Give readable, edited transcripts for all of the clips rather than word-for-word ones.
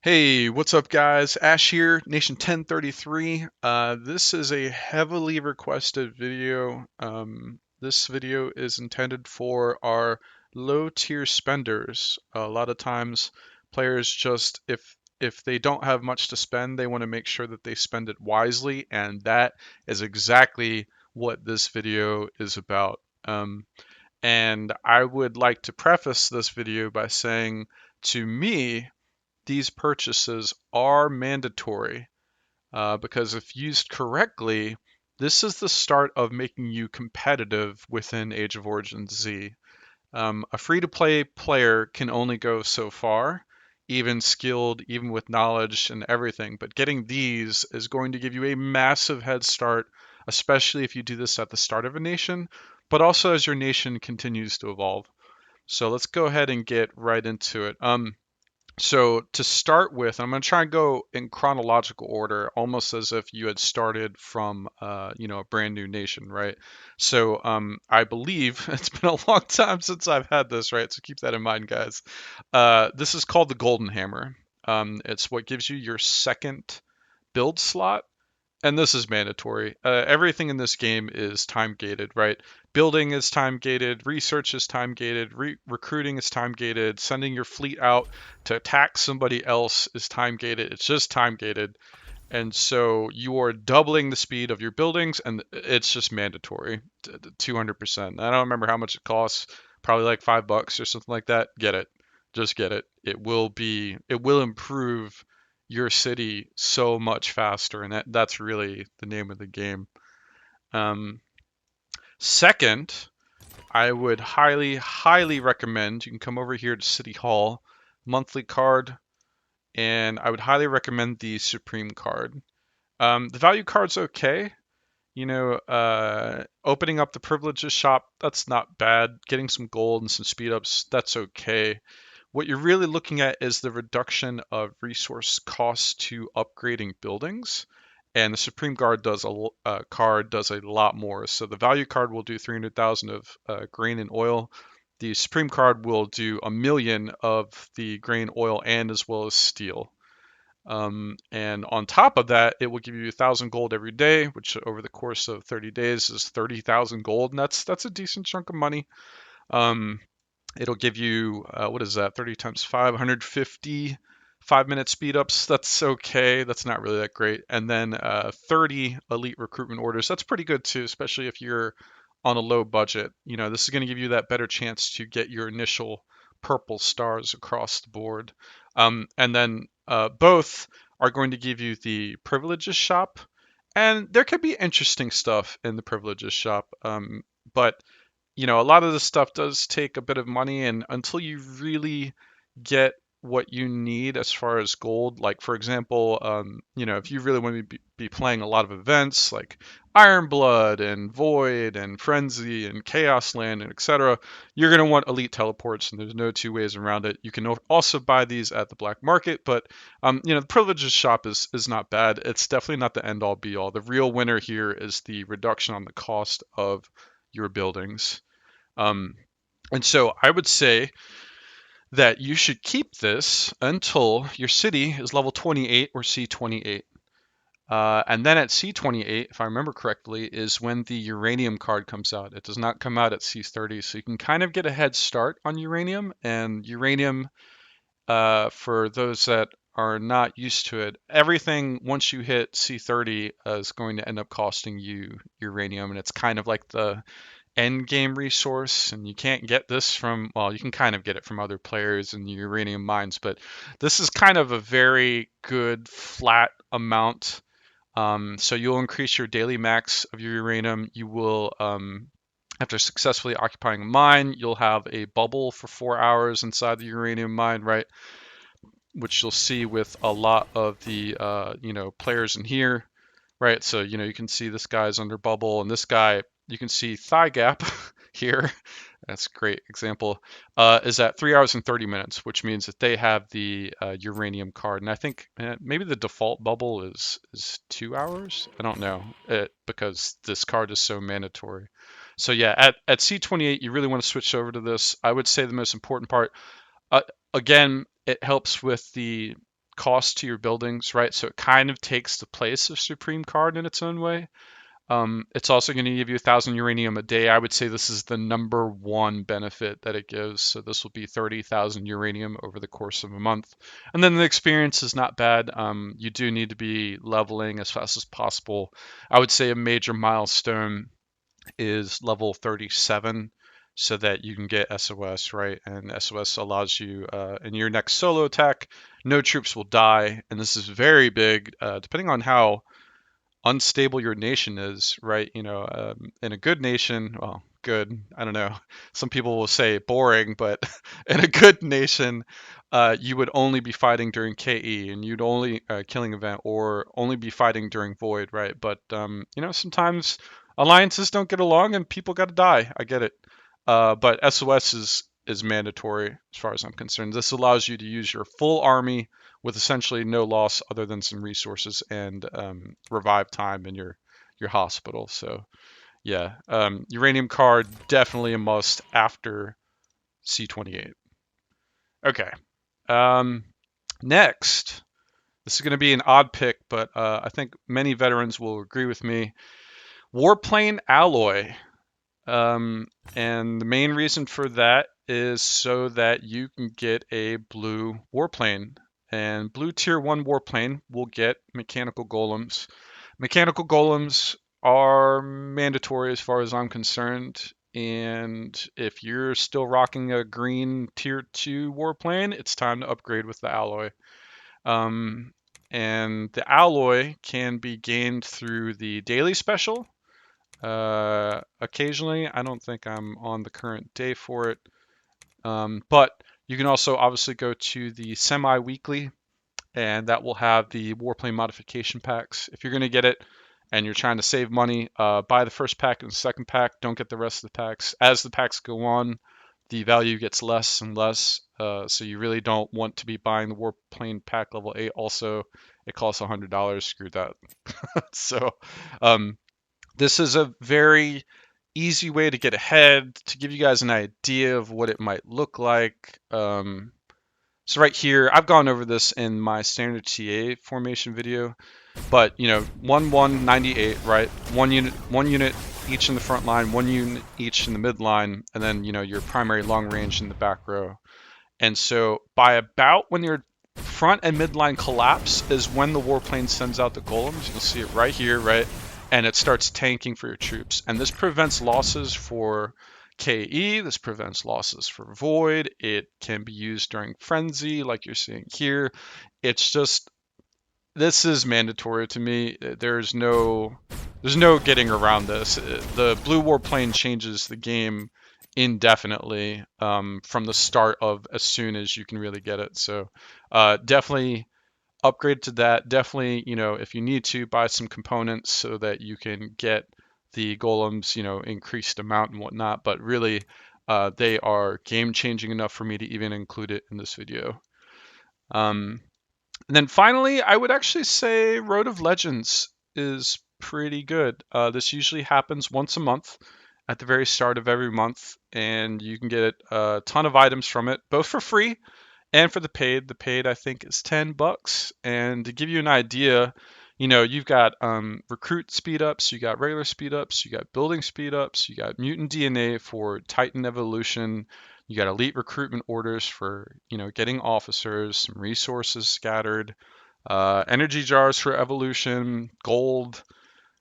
Hey, what's up, guys? Ash here, Nation 1033. This is a heavily requested video. This video is intended for our low tier spenders. A lot of times, players just, if they don't have much to spend, they want to make sure that they spend it wisely, and that is exactly what this video is about. And I would like to preface this video by saying, to me, these purchases are mandatory because if used correctly, this is the start of making you competitive within Age of Origins Z. A free-to-play player can only go so far, even skilled, even with knowledge and everything, but getting these is going to give you a massive head start, especially if you do this at the start of a nation, but also as your nation continues to evolve. So let's go ahead and get right into it. So to start with, I'm going to try and go in chronological order, almost as if you had started from, a brand new nation, right? So I believe it's been a long time since I've had this, right? So keep that in mind, guys. This is called the Golden Hammer. It's what gives you your second build slot, and this is mandatory. Everything in this game is time gated, right? Building is time gated, research is time gated, recruiting is time gated, sending your fleet out to attack somebody else is time gated. It's just time gated. And so you are doubling the speed of your buildings, and it's just mandatory, 200%. I don't remember how much it costs, probably like $5 or something like that. Get it, just get it. It will improve your city so much faster, and that's really the name of the game. Um, Second, I would highly, highly recommend you can come over here to City Hall, monthly card, and I would highly recommend the Supreme card. The value card's okay. Opening up the privileges shop, that's not bad. Getting some gold and some speed ups, that's okay. What you're really looking at is the reduction of resource costs to upgrading buildings. And the Supreme Guard card does a lot more. So the value card will do 300,000 of grain and oil. The Supreme card will do a million of the grain, oil, and as well as steel. And on top of that, it will give you 1,000 gold every day, which over the course of 30 days is 30,000 gold, and that's a decent chunk of money. Um, it'll give you what is that? 30 times 5, 150 5-minute speed ups. That's okay. That's not really that great. And then 30 elite recruitment orders. That's pretty good too, especially if you're on a low budget. This is going to give you that better chance to get your initial purple stars across the board. And then both are going to give you the privileges shop. And there could be interesting stuff in the privileges shop. But a lot of this stuff does take a bit of money, and until you really get what you need as far as gold, like for example, if you really want to be playing a lot of events like Iron Blood and Void and Frenzy and Chaos Land and etc., you're going to want elite teleports, and there's no two ways around it. You can also buy these at the black market, but the privileges shop is not bad. It's definitely not the end all be all. The real winner here is the reduction on the cost of your buildings. Um, and so I would say that you should keep this until your city is level 28 or C28. And then at C28, if I remember correctly, is when the uranium card comes out. It does not come out at C30, so you can kind of get a head start on uranium. And uranium, for those that are not used to it, everything once you hit C30 is going to end up costing you uranium, and it's kind of like the end game resource, and you can't get this from, well, you can kind of get it from other players in the uranium mines, but this is kind of a very good flat amount. So you'll increase your daily max of your uranium. You will, after successfully occupying a mine, you'll have a bubble for 4 hours inside the uranium mine, right? Which you'll see with a lot of the, players in here, right? So, you can see this guy's under bubble, and this guy, you can see thigh gap here. That's a great example. Is at 3 hours and 30 minutes, which means that they have the uranium card. And I think maybe the default bubble is 2 hours. I don't know because this card is so mandatory. So yeah, at C28, you really want to switch over to this. I would say the most important part, uh, again, it helps with the cost to your buildings, right? So it kind of takes the place of Supreme Card in its own way. It's also going to give you 1,000 uranium a day. I would say this is the number one benefit that it gives. So this will be 30,000 uranium over the course of a month. And then the experience is not bad. You do need to be leveling as fast as possible. I would say a major milestone is level 37 so that you can get SOS, right? And SOS allows you, in your next solo attack, no troops will die. And this is very big, depending on how unstable your nation is, right? In a good nation, well, good, I don't know. Some people will say boring, but in a good nation, you would only be fighting during KE, and you'd only killing event, or only be fighting during void, right? But sometimes alliances don't get along, and people got to die. I get it, but SOS is mandatory as far as I'm concerned. This allows you to use your full army with essentially no loss other than some resources and revive time in your hospital. So yeah, uranium card definitely a must after C28. Okay. Um, Next, this is going to be an odd pick, but I think many veterans will agree with me. Warplane alloy. And the main reason for that is so that you can get a blue warplane. And blue tier 1 warplane will get mechanical golems. Mechanical golems are mandatory as far as I'm concerned. And if you're still rocking a green tier 2 warplane, it's time to upgrade with the alloy. And the alloy can be gained through the daily special. Occasionally, I don't think I'm on the current day for it. But you can also obviously go to the semi-weekly, and that will have the Warplane modification packs. If you're going to get it and you're trying to save money, buy the first pack and the second pack. Don't get the rest of the packs. As the packs go on, the value gets less and less. So you really don't want to be buying the Warplane pack level 8. Also, it costs $100. Screw that. So, this is a very easy way to get ahead, to give you guys an idea of what it might look like. So right here, I've gone over this in my standard TA formation video, but 1-1-98, right? One unit each in the front line, one unit each in the mid line, and then your primary long range in the back row. And so by about when your front and midline collapse is when the warplane sends out the golems. You'll see it right here, right? And it starts tanking for your troops. And this prevents losses for KE. This prevents losses for Void. It can be used during Frenzy, like you're seeing here. It's just, this is mandatory to me. There's no getting around this. The blue warplane changes the game indefinitely from the start of as soon as you can really get it. So definitely upgrade to that. Definitely, if you need to, buy some components so that you can get the golems, increased amount and whatnot. But really, they are game changing enough for me to even include it in this video. And then finally, I would actually say Road of Legends is pretty good. This usually happens once a month at the very start of every month, and you can get a ton of items from it, both for free and for the paid. The paid, I think, is $10. And to give you an idea, you've got recruit speed ups, you got regular speed ups, you got building speed ups, you got mutant DNA for Titan evolution, you got elite recruitment orders for getting officers, some resources scattered, energy jars for evolution, gold,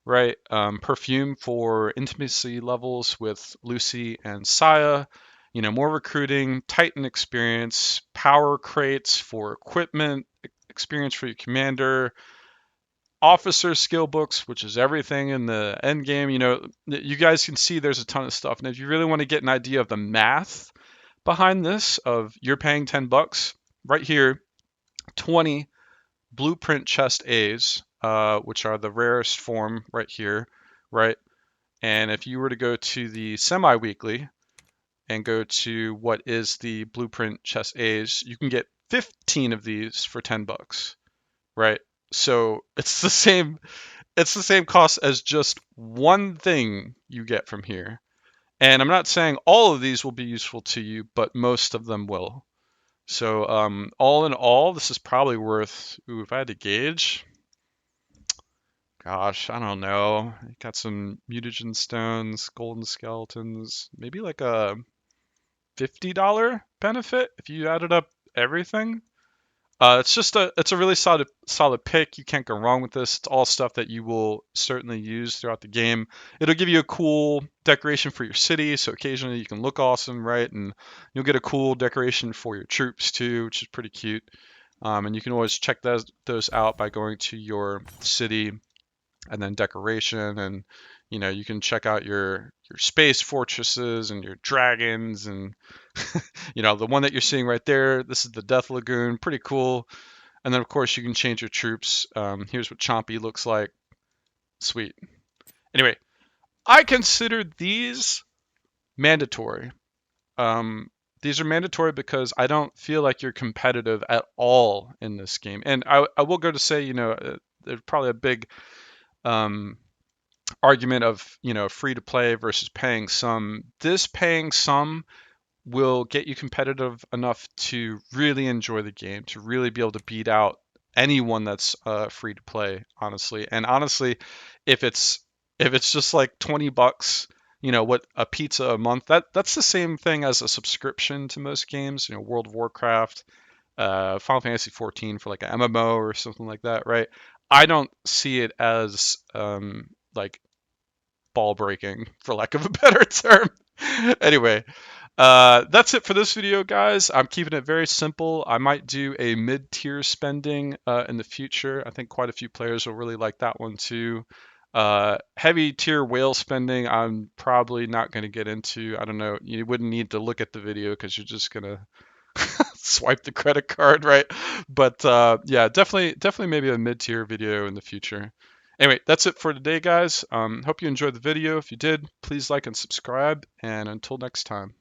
right? Perfume for intimacy levels with Lucy and Saya. More recruiting, Titan experience, power crates for equipment, experience for your commander, officer skill books, which is everything in the end game. You guys can see there's a ton of stuff. And if you really want to get an idea of the math behind this, of you're paying $10, right here, 20 blueprint chest A's, which are the rarest form right here, right? And if you were to go to the semi-weekly and go to what is the blueprint chest A's, you can get 15 of these for $10, right? So it's the same cost as just one thing you get from here. And I'm not saying all of these will be useful to you, but most of them will. So all in all, this is probably worth, ooh, if I had to gauge, gosh, I don't know. Got some mutagen stones, golden skeletons, maybe like a $50 benefit if you added up everything. It's a really solid pick. You can't go wrong with this. It's all stuff that you will certainly use throughout the game. It'll give you a cool decoration for your city, so occasionally you can look awesome, right? And you'll get a cool decoration for your troops too, which is pretty cute. And you can always check those out by going to your city and then decoration, and you can check out your space fortresses and your dragons, and the one that you're seeing right there, this is the Death Lagoon, pretty cool. And then of course you can change your troops. Here's what Chompy looks like. Sweet. Anyway, I consider these mandatory. um, these are mandatory because I don't feel like you're competitive at all in this game. And I will go to say, there's probably a big um, argument of free to play versus paying some. This paying some will get you competitive enough to really enjoy the game, to really be able to beat out anyone that's free to play, honestly. And honestly, if it's just like $20, what, a pizza a month, that's the same thing as a subscription to most games, World of Warcraft, Final Fantasy 14 for like an MMO or something like that, right? I don't see it as like ball breaking, for lack of a better term. Anyway, that's it for this video, guys. I'm keeping it very simple. I might do a mid-tier spending in the future. I think quite a few players will really like that one too. Heavy tier whale spending, I'm probably not going to get into. I don't know. You wouldn't need to look at the video because you're just going to swipe the credit card, right? But yeah, definitely maybe a mid-tier video in the future. Anyway, that's it for today, guys. Hope you enjoyed the video. If you did, please like and subscribe. And until next time.